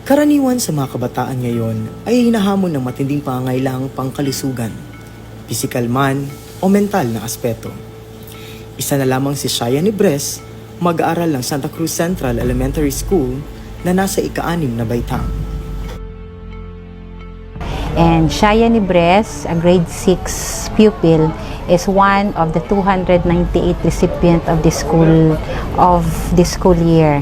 Karaniwan sa mga kabataan ngayon ay hinahamon ng matinding pangangailangang pangkalusugan, pisikal man o mental na aspeto. Isa na lamang si Shaya Nibres, mag-aaral ng Santa Cruz Central Elementary School na nasa ika-6 na baitang. And Shaya Nibres, a grade 6 pupil, is one of the 298 recipient of the school year.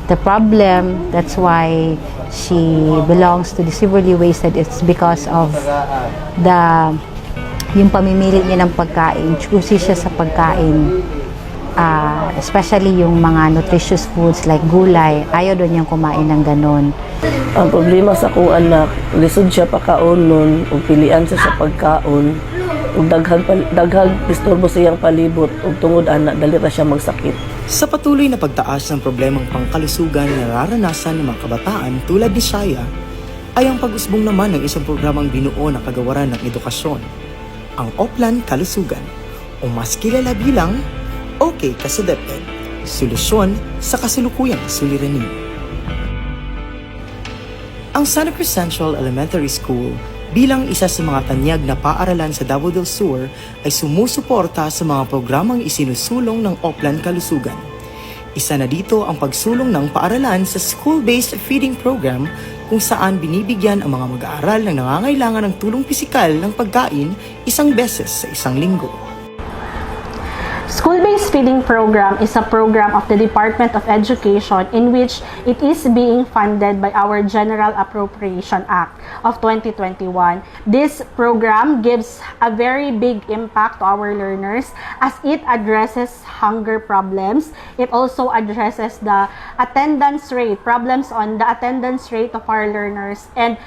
The problem, that's why she belongs to the severely wasted, it's because of yung pamimili niya ng pagkain, choosy siya sa pagkain. Especially yung mga nutritious foods like gulay, ayaw doon niyang kumain ng ganon. Ang problema sa akong anak, lisod siya pakaon nun, ug pilian siya sa pagkaon, ug daghang disturbo sa iyang palibot, ug tungod ana dali ra siya magsakit. Sa patuloy na pagtaas ng problemang pangkalusugan na nararanasan ng mga kabataan tulad ni Shaya, ay ang pag-usbong naman ng isang programang binuo na kagawaran ng edukasyon, ang Oplan Kalusugan, o mas kilala bilang OK Ka sa DepEd, solusyon sa kasalukuyang suliranin. Ang Santa Cruz Central Elementary School bilang isa sa mga tanyag na paaralan sa Davao del Sur ay sumusuporta sa mga programang isinusulong ng Oplan Kalusugan. Isa na dito ang pagsulong ng paaralan sa school-based feeding program kung saan binibigyan ang mga mag-aaral ng nangangailangan ng tulong pisikal ng pagkain isang beses sa isang linggo. School-based feeding program is a program of the Department of Education in which it is being funded by our General Appropriation Act of 2021. This program gives a very big impact to our learners as it addresses hunger problems. It also addresses the attendance rate, problems on the attendance rate of our learners. And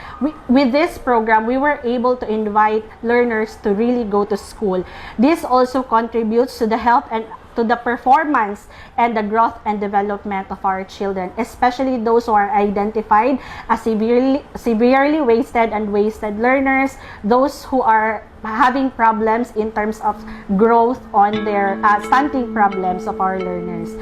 with this program, we were able to invite learners to really go to school. This also contributes to the health and to the performance and the growth and development of our children, especially those who are identified as severely wasted and wasted learners, those who are having problems in terms of growth on their stunting problems of our learners.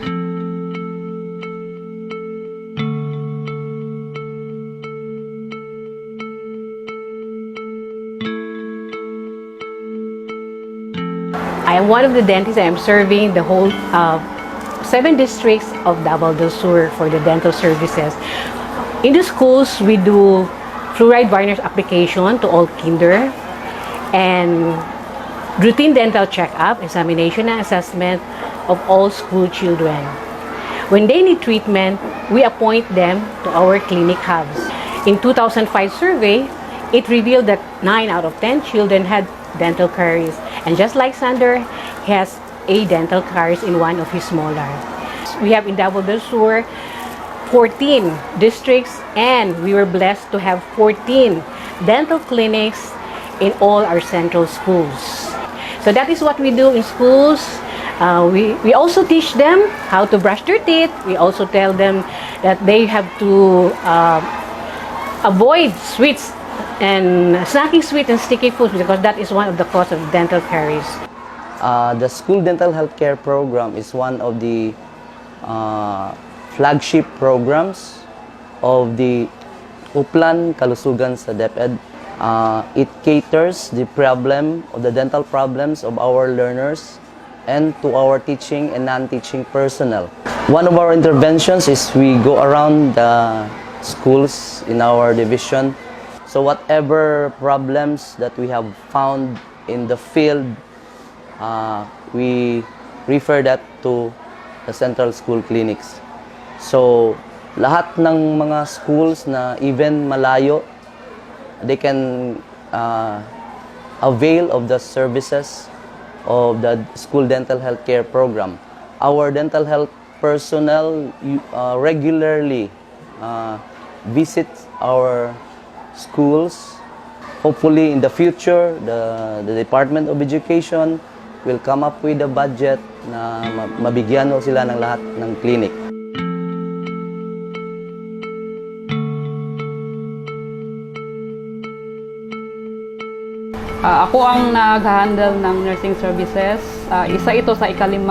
I am one of the dentists. I am serving the whole 7 districts of Davao del Sur for the dental services. In the schools, we do fluoride varnish application to all kinder and routine dental checkup, examination and assessment of all school children. When they need treatment, we appoint them to our clinic hubs. In 2005 survey, it revealed that 9 out of 10 children had dental caries. And just like Sander, he has a dental caries in one of his molar. We have in Davao del Sur 14 districts, and we were blessed to have 14 dental clinics in all our central schools. So that is what we do in schools. We also teach them how to brush their teeth. We also tell them that they have to avoid sweets and snacking sweet and sticky foods because that is one of the cause of dental caries. The school dental healthcare program is one of the flagship programs of the Oplan Kalusugan sa DepEd. It caters the dental problems of our learners and to our teaching and non-teaching personnel. One of our interventions is we go around the schools in our division. So whatever problems that we have found in the field, we refer that to the central school clinics. So lahat ng mga schools na even malayo, they can avail of the services of the school dental health care program. Our dental health personnel regularly visit our schools. Hopefully in the future, the Department of Education will come up with a budget na mabigyan mo sila ng lahat ng clinic. Ako ang nag-handle ng nursing services. Isa ito sa ika-5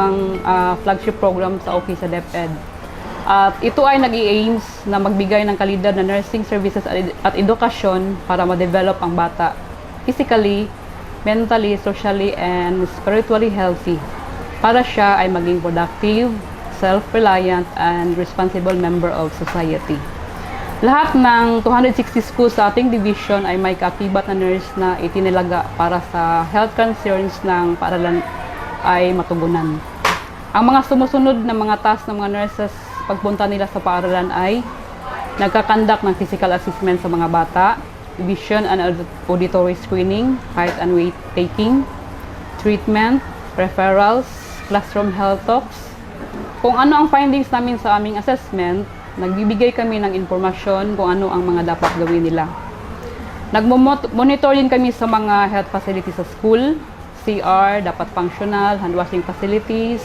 flagship program sa Office sa DepEd. At ito ay nag-i-aims na magbigay ng kalidad na nursing services at edukasyon para ma-develop ang bata physically, mentally, socially, and spiritually healthy para siya ay maging productive, self-reliant, and responsible member of society. Lahat ng 260 schools sa ating division ay may kaakibat na nurse na itinilaga para sa health concerns ng paaralan ay matugunan. Ang mga sumusunod na mga task ng mga nurses pagpunta nila sa paaralan ay nagkakandak ng physical assessment sa mga bata, vision and auditory screening, height and weight taking, treatment, referrals, classroom health talks. Kung ano ang findings namin sa aming assessment, nagbibigay kami ng impormasyon kung ano ang mga dapat gawin nila. Nagmo-monitor din kami sa mga health facilities sa school, CR, dapat functional, hand washing facilities,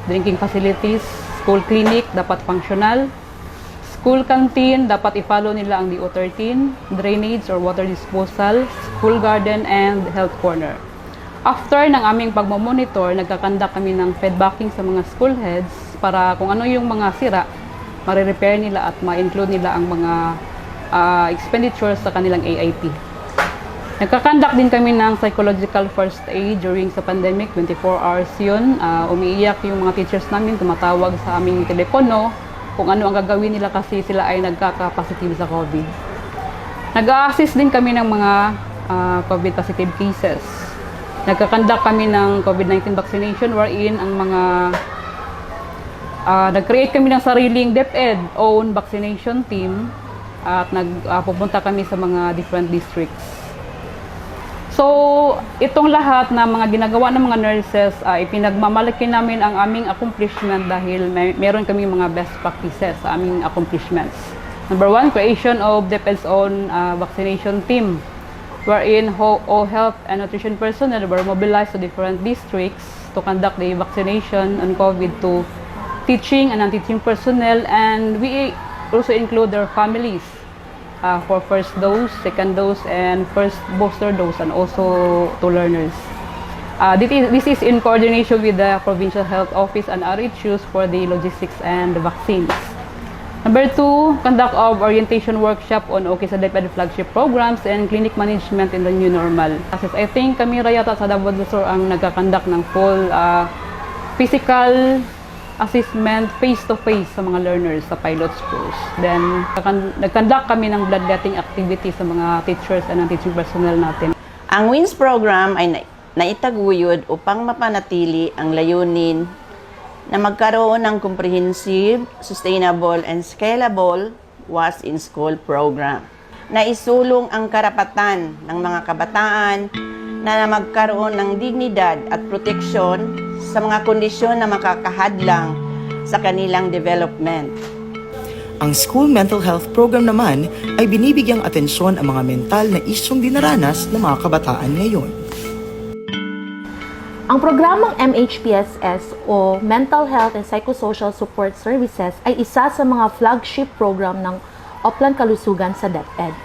drinking facilities, school clinic, dapat functional, school canteen, dapat i-follow nila ang DO13, drainage or water disposal, school garden, and health corner. After ng aming pagmamonitor, nagkakandak kami ng feedbacking sa mga school heads para kung ano yung mga sira, ma-repair nila at ma-include nila ang mga expenditures sa kanilang AIP. Nagkakandak din kami ng psychological first aid during sa pandemic, 24 hours yun. Umiiyak yung mga teachers namin, tumatawag sa aming telepono kung ano ang gagawin nila kasi sila ay nagkaka-positive sa COVID. Nag-a-assist din kami ng mga COVID positive cases. Nagkakandak kami ng COVID-19 vaccination wherein ang mga nag-create kami ng sariling DepEd own vaccination team at pupunta kami sa mga different districts. So, itong lahat na mga ginagawa ng mga nurses, ipinagmamalaki namin ang aming accomplishment dahil meron kami mga best practices sa aming accomplishments. Number 1, creation of DepEd's own vaccination team, wherein all health and nutrition personnel were mobilized to different districts to conduct the vaccination on COVID to teaching and non-teaching personnel, and we also include their families for first dose, second dose, and first booster dose, and also to learners. This is in coordination with the Provincial Health Office and RHUs for the logistics and the vaccines. Number 2, conduct of orientation workshop on OK sa DepEd flagship programs and clinic management in the new normal. I think kami yata sa Davao del Sur ang nagkakandak ng full physical assessment face-to-face sa mga learners sa pilot schools. Then, nag-conduct kami ng bloodletting activities sa mga teachers and non-teaching personnel natin. Ang WINS program ay naitaguyod upang mapanatili ang layunin na magkaroon ng comprehensive, sustainable, and scalable Was in School program na isulong ang karapatan ng mga kabataan na magkaroon ng dignidad at proteksyon sa mga kondisyon na makakahadlang sa kanilang development. Ang school mental health program naman ay binibigyang atensyon ang mga mental na isyong dinaranas ng mga kabataan ngayon. Ang programang MHPSS o Mental Health and Psychosocial Support Services ay isa sa mga flagship program ng Oplan Kalusugan sa DepEd.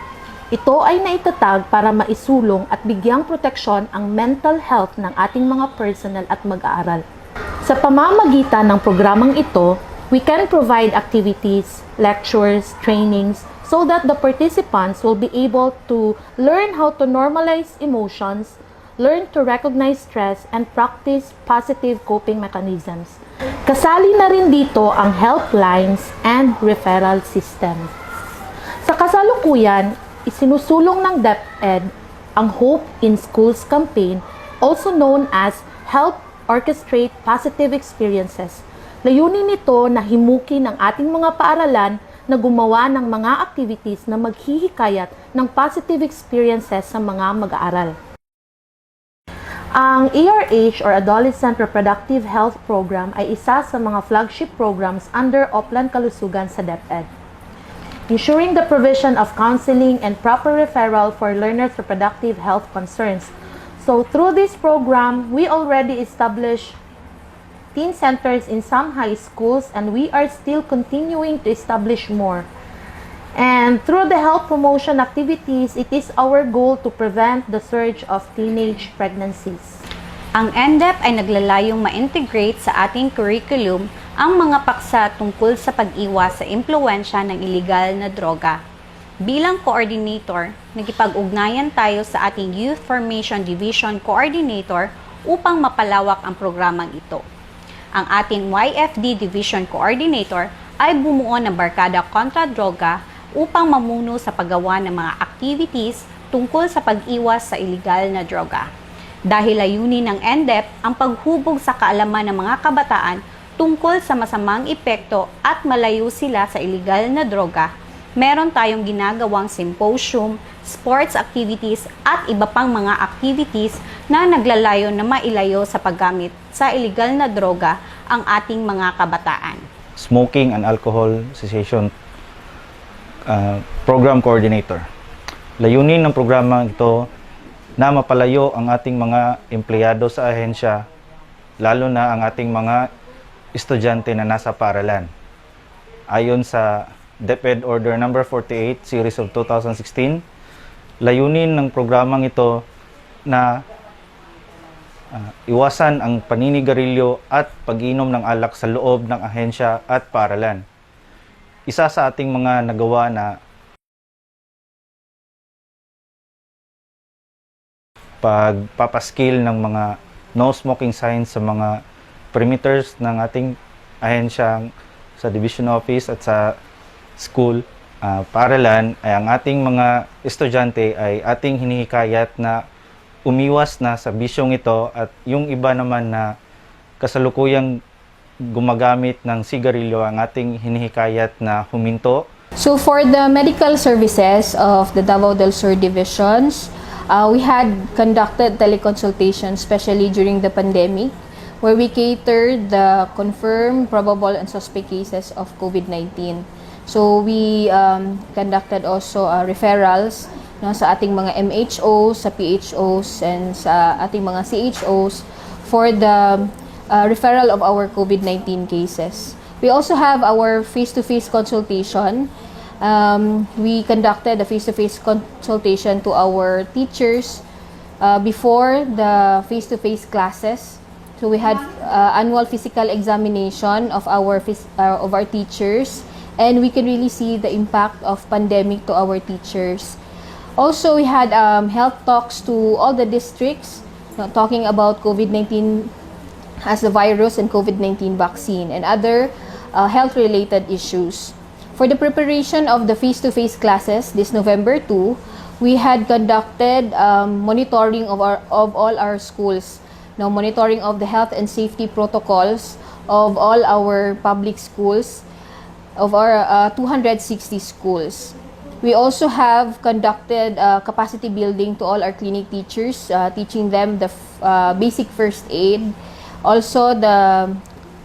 Ito ay naitatag para maisulong at bigyang proteksyon ang mental health ng ating mga personnel at mag-aaral. Sa pamamagitan ng programang ito, we can provide activities, lectures, trainings, so that the participants will be able to learn how to normalize emotions, learn to recognize stress, and practice positive coping mechanisms. Kasali na rin dito ang helplines and referral system. Sa kasalukuyan, isinusulong ng DepEd ang Hope in Schools campaign, also known as Help Orchestrate Positive Experiences. Layunin nito na himukin ang ating mga paaralan na gumawa ng mga activities na maghihikayat ng positive experiences sa mga mag-aaral. Ang ARH or Adolescent Reproductive Health Program ay isa sa mga flagship programs under Oplan Kalusugan sa DepEd, ensuring the provision of counseling and proper referral for learners' reproductive health concerns. So through this program, we already established teen centers in some high schools, and we are still continuing to establish more. And through the health promotion activities, it is our goal to prevent the surge of teenage pregnancies. Ang NDEP ay naglalayong ma-integrate sa ating curriculum ang mga paksa tungkol sa pag-iwas sa impluwensya ng iligal na droga. Bilang coordinator, nagipag-ugnayan tayo sa ating Youth Formation Division Coordinator upang mapalawak ang programang ito. Ang ating YFD Division Coordinator ay bumuo ng barkada kontra droga upang mamuno sa paggawa ng mga activities tungkol sa pag-iwas sa iligal na droga. Dahil layunin ng NDEP ang paghubog sa kaalaman ng mga kabataan tungkol sa masamang epekto at malayo sila sa iligal na droga, meron tayong ginagawang symposium, sports activities at iba pang mga activities na naglalayo na mailayo sa paggamit sa iligal na droga ang ating mga kabataan. Smoking and Alcohol Cessation Program Coordinator. Layunin ng programa ito na mapalayo ang ating mga empleyado sa ahensya, lalo na ang ating mga estudyante na nasa paaralan. Ayon sa DepEd Order No. 48, Series of 2016, layunin ng programang ito na iwasan ang paninigarilyo at pag-inom ng alak sa loob ng ahensya at paaralan. Isa sa ating mga nagawa na pagpapaskil ng mga no smoking signs sa mga perimeters ng ating ahensya sa division office at sa school, paaralan, ay ang ating mga estudyante ay ating hinihikayat na umiwas na sa bisyong ito, at yung iba naman na kasalukuyang gumagamit ng sigarilyo ang ating hinihikayat na huminto. So for the medical services of the Davao del Sur divisions, we had conducted teleconsultations, especially during the pandemic, where we catered the confirmed, probable, and suspect cases of COVID-19. So we conducted also referrals sa ating mga MHOs, sa PHOs, and sa ating mga CHOs for the referral of our COVID-19 cases. We also have our face-to-face consultation. We conducted a face-to-face consultation to our teachers before the face-to-face classes. So we had annual physical examination of our teachers, and we can really see the impact of pandemic to our teachers. Also, we had health talks to all the districts, talking about COVID-19 as the virus and COVID-19 vaccine and other health-related issues. For the preparation of the face-to-face classes this November 2, we had conducted monitoring of all our schools. Now, monitoring of the health and safety protocols of all our public schools, of our 260 schools. We also have conducted capacity building to all our clinic teachers, teaching them the basic first aid, also the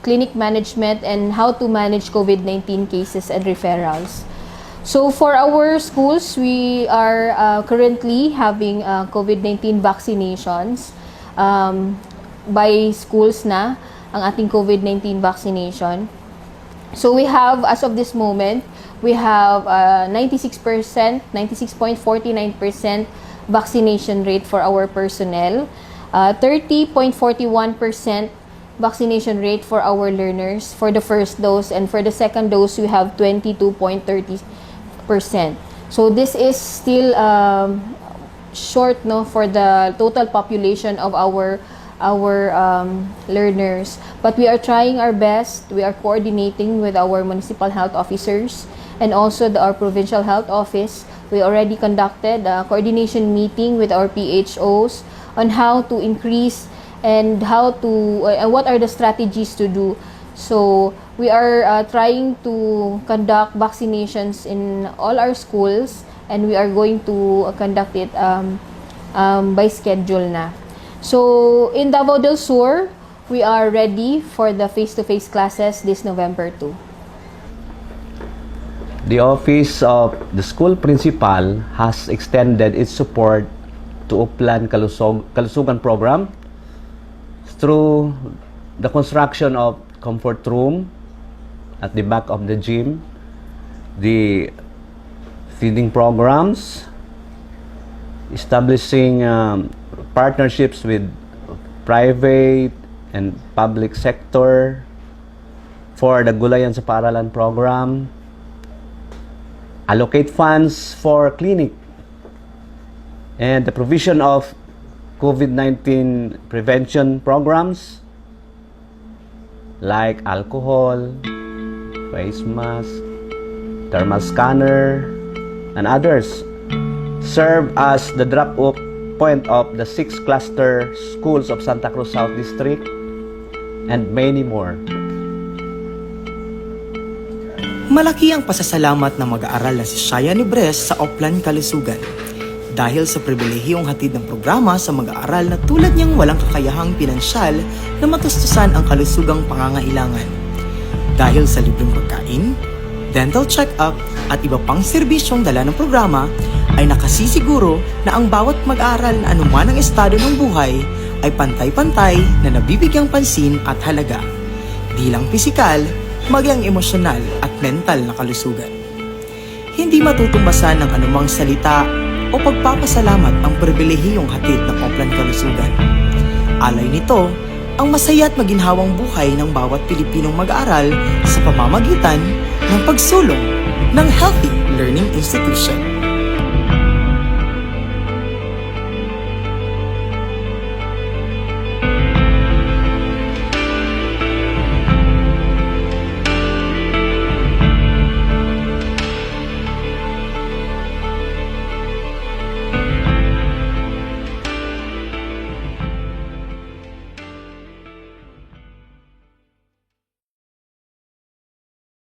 clinic management and how to manage COVID-19 cases and referrals. So for our schools, we are currently having COVID-19 vaccinations. By schools na ang ating COVID-19 vaccination. So we have, as of this moment, we have 96%, 96.49% vaccination rate for our personnel, 30.41% vaccination rate for our learners for the first dose, and for the second dose, we have 22.30%. So this is still short for the total population of our learners, but we are trying our best. We are coordinating with our municipal health officers and also our provincial health office. We already conducted a coordination meeting with our PHOs on how to increase and how to what are the strategies to do. So we are trying to conduct vaccinations in all our schools, and we are going to conduct it by schedule na. So in Davao del Sur, we are ready for the face-to-face classes this November 2. The Office of the School Principal has extended its support to Uplan Kalusugan program through the construction of comfort room at the back of the gym, the feeding programs, establishing partnerships with private and public sector for the Gulayan sa Paaralan program, allocate funds for clinic, and the provision of COVID-19 prevention programs like alcohol, face mask, thermal scanner, and others serve as the drop-off point of the 6 cluster schools of Santa Cruz South District and many more. Malaki ang pasasalamat ng mag-aaral na si Shaya Nibres sa Oplan Kalusugan dahil sa pribilehiyong hatid ng programa sa mag-aaral na tulad niyang walang kakayahang pinansyal na matustusan ang kalusugang pangangailangan. Dahil sa libreng pagkain, dental check-up at iba pang serbisyong dala ng programa, ay nakasisiguro na ang bawat mag-aaral na anuman ang estado ng buhay ay pantay-pantay na nabibigyang pansin at halaga. Di lang pisikal, maging emosyonal at mental na kalusugan. Hindi matutumbasan ng anumang salita o pagpapasalamat ang pribilehiyong hatid ng Oplan Kalusugan. Alay nito, ang masaya at maginhawang buhay ng bawat Pilipinong mag-aaral sa pamamagitan ng pagsulong ng Healthy Learning Institution.